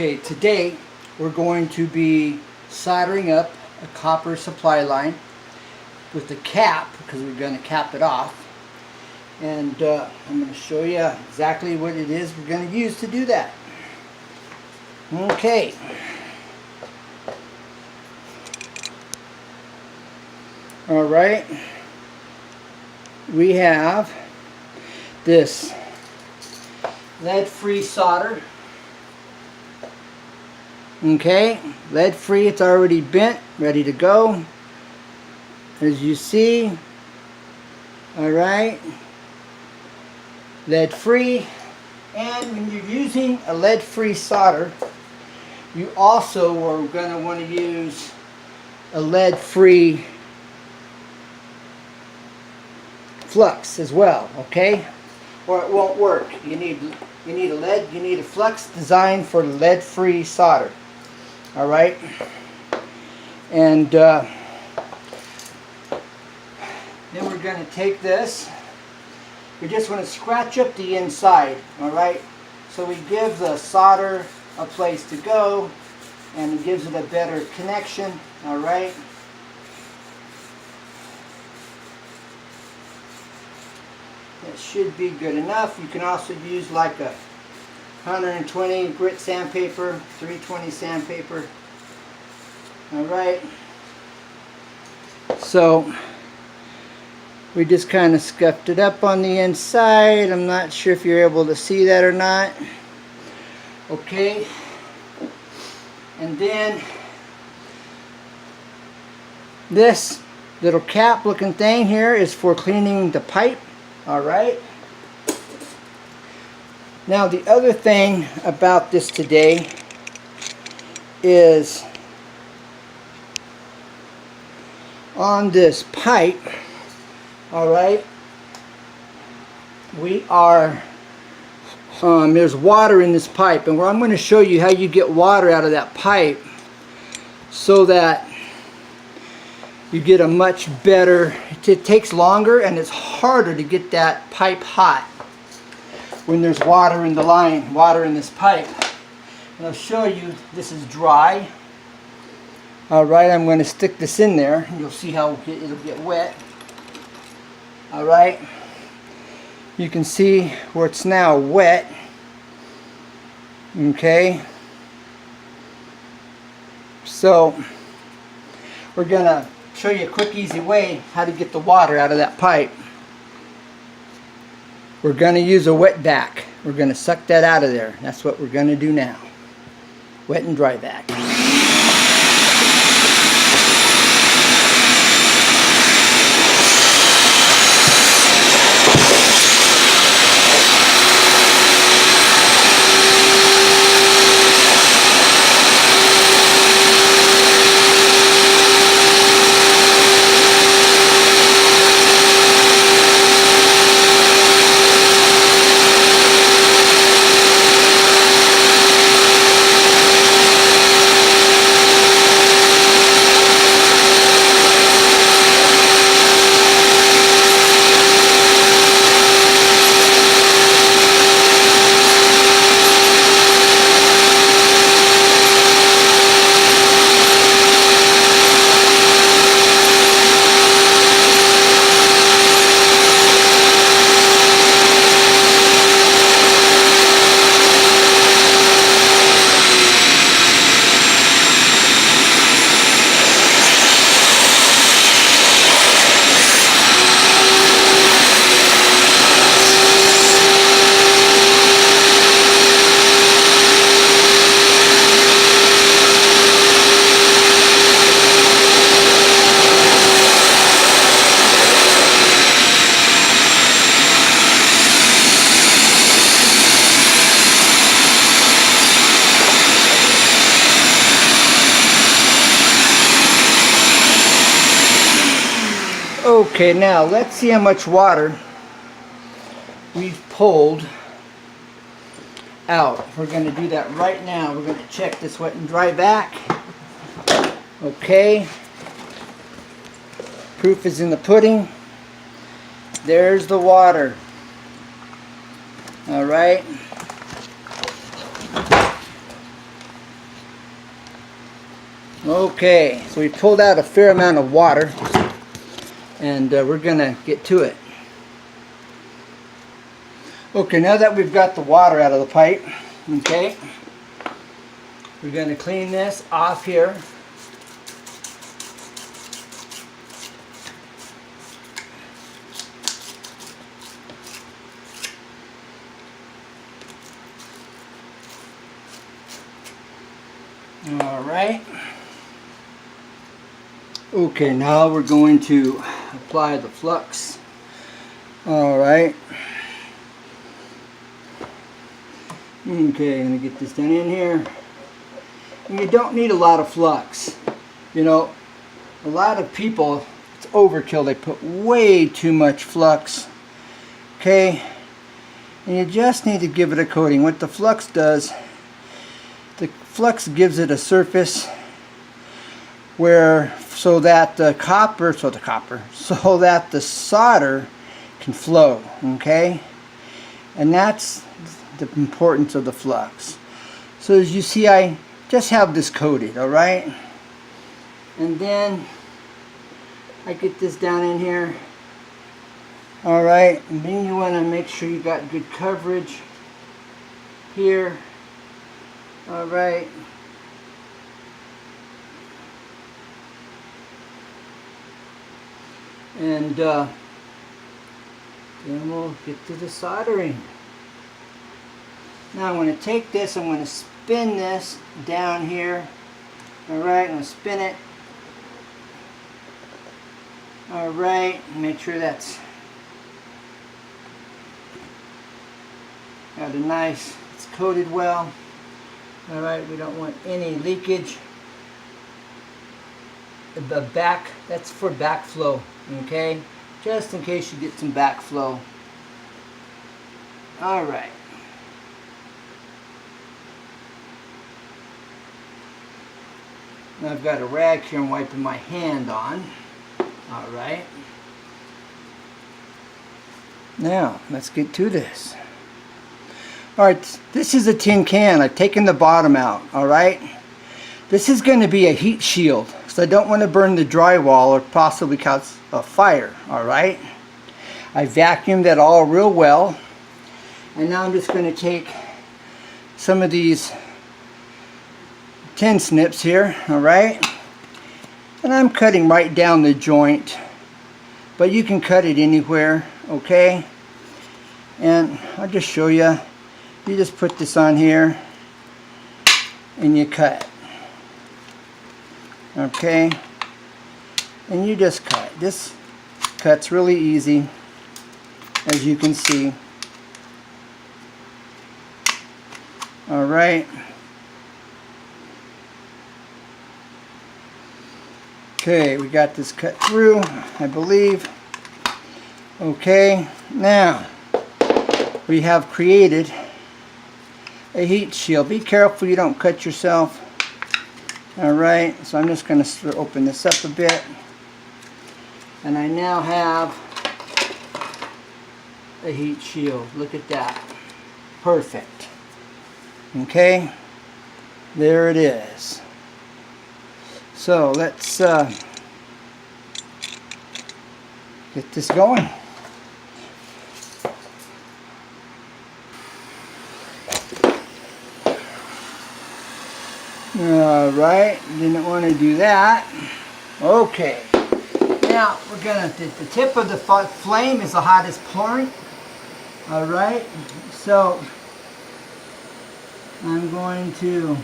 Okay, today we're going to be soldering up a copper supply line with the cap, because we're going to cap it off. And I'm going to show you exactly what it is we're going to use to do that. Okay. Alright. We have this lead-free solder. Okay, lead-free, it's already bent, ready to go. As you see, alright, lead-free. And when you're using a lead-free solder, you also are going to want to use a lead-free flux as well, okay? Or it won't work. You need a flux designed for lead-free solder. All right, and then we're going to take this. We just want to scratch up the inside. All right, so we give the solder a place to go, and it gives it a better connection. All right. That should be good enough. You can also use like a 120 grit sandpaper, 320 sandpaper. Alright. So we just kind of scuffed it up on the inside. I'm not sure if you're able to see that or not. Okay. And then this little cap looking thing here is for cleaning the pipe. Alright. Now the other thing about this today is on this pipe, alright, we are, there's water in this pipe, and I'm going to show you how you get water out of that pipe so that you get a much better, it takes longer and it's harder to get that pipe hot when there's water in the line, water in this pipe. And I'll show you, this is dry. Alright, I'm going to stick this in there and you'll see how it'll get wet. Alright, you can see where it's now wet. Okay, so we're going to show you a quick easy way how to get the water out of that pipe. We're going to use a wet vac. We're going to suck that out of there. That's what we're going to do now. Wet and dry vac. Okay, now let's see how much water we've pulled out. We're going to do that right now. We're going to check this wet and dry vac. Okay. Proof is in the pudding. There's the water. Alright. Okay, so we pulled out a fair amount of water, and we're gonna get to it. Okay, now that we've got the water out of the pipe, okay, we're gonna clean this off here. All right. Okay, now we're going to apply the flux. All right. Okay, I'm gonna get this done in here. And you don't need a lot of flux. You know, a lot of people, it's overkill. They put way too much flux. Okay, and you just need to give it a coating. What the flux does, the flux gives it a surface where, so that the solder can flow. Okay, and that's the importance of the flux. So as you see, I just have this coated, all right, and then I get this down in here. All right, and then you want to make sure you got good coverage here. All right, and then we'll get to the soldering. Now I'm going to take this, I'm going to spin this down here. Alright, I'm going to spin it. Alright, make sure that's got a nice, it's coated well. Alright, we don't want any leakage. The back, that's for backflow, okay? Just in case you get some backflow. Alright. Now I've got a rag here I'm wiping my hand on. Alright. Now, let's get to this. Alright, this is a tin can. I've taken the bottom out. Alright. This is going to be a heat shield, because I don't want to burn the drywall or possibly cause a fire. Alright. I vacuumed that all real well. And now I'm just going to take some of these tin snips here, alright, and I'm cutting right down the joint, but you can cut it anywhere, okay, and I'll just show you. You just put this on here and you cut, okay, and you just cut. This cuts really easy, as you can see. Alright. Okay, we got this cut through, I believe. Okay, now we have created a heat shield. Be careful you don't cut yourself. Alright, so I'm just going to open this up a bit. And I now have a heat shield. Look at that. Perfect. Okay, there it is. So let's get this going. Alright, didn't want to do that. Okay, now we're gonna, the tip of the flame is the hottest point. Alright, so I'm going to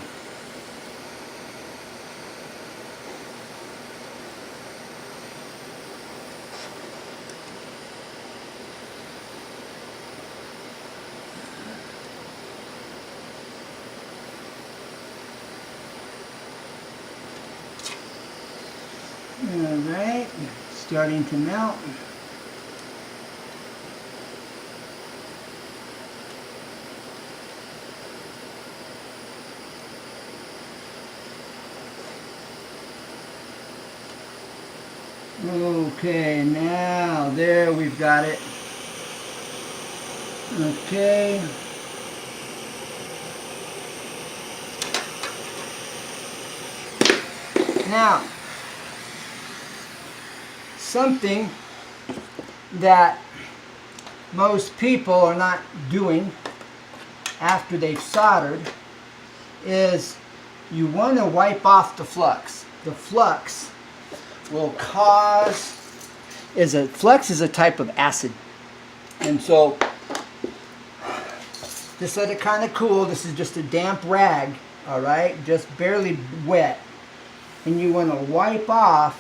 alright, starting to melt. Okay, now there we've got it. Okay. Now, something that most people are not doing after they've soldered is you want to wipe off the flux. The flux will cause, flux is a type of acid. And so, just let it kind of cool. This is just a damp rag, all right? Just barely wet. And you want to wipe off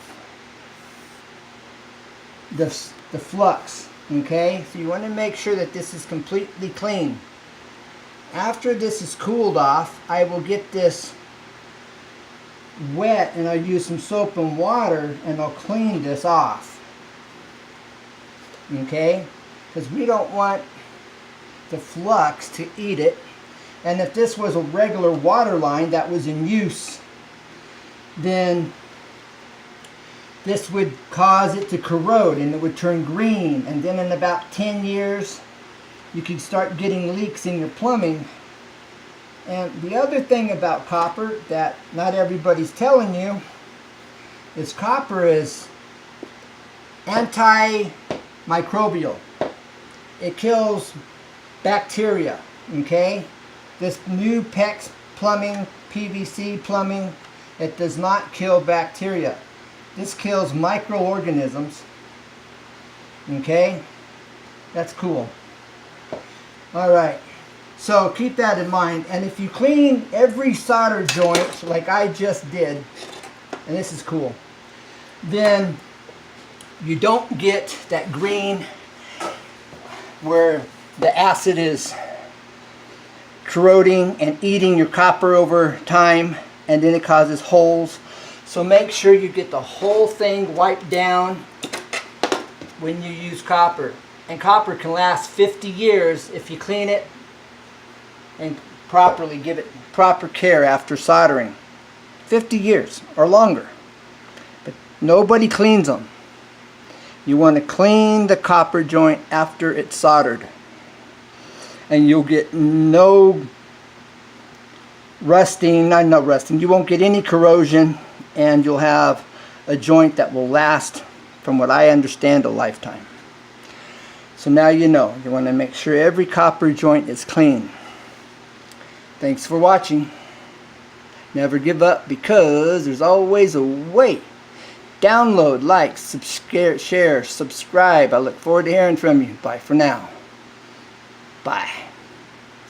the flux, okay? So you want to make sure that this is completely clean. After this is cooled off, I will get this wet and I'll use some soap and water and I'll clean this off, okay? Because we don't want the flux to eat it. And if this was a regular water line that was in use, then this would cause it to corrode and it would turn green, and then in about 10 years you could start getting leaks in your plumbing. And the other thing about copper that not everybody's telling you is copper is antimicrobial. It kills bacteria, okay? This new PEX plumbing, PVC plumbing, it does not kill bacteria. This kills microorganisms, okay? That's cool. All right, so keep that in mind. And if you clean every solder joint like I just did, and this is cool, then you don't get that green where the acid is corroding and eating your copper over time, and then it causes holes. So make sure you get the whole thing wiped down when you use copper. And copper can last 50 years if you clean it and properly give it proper care after soldering. 50 years or longer. But nobody cleans them. You want to clean the copper joint after it's soldered. And you'll get no rusting, not rusting, you won't get any corrosion, and you'll have a joint that will last, from what I understand, a lifetime. So now you know, you want to make sure every copper joint is clean. Thanks for watching. Never give up, because there's always a way. Download, like, share, subscribe. I look forward to hearing from you. Bye for now. Bye.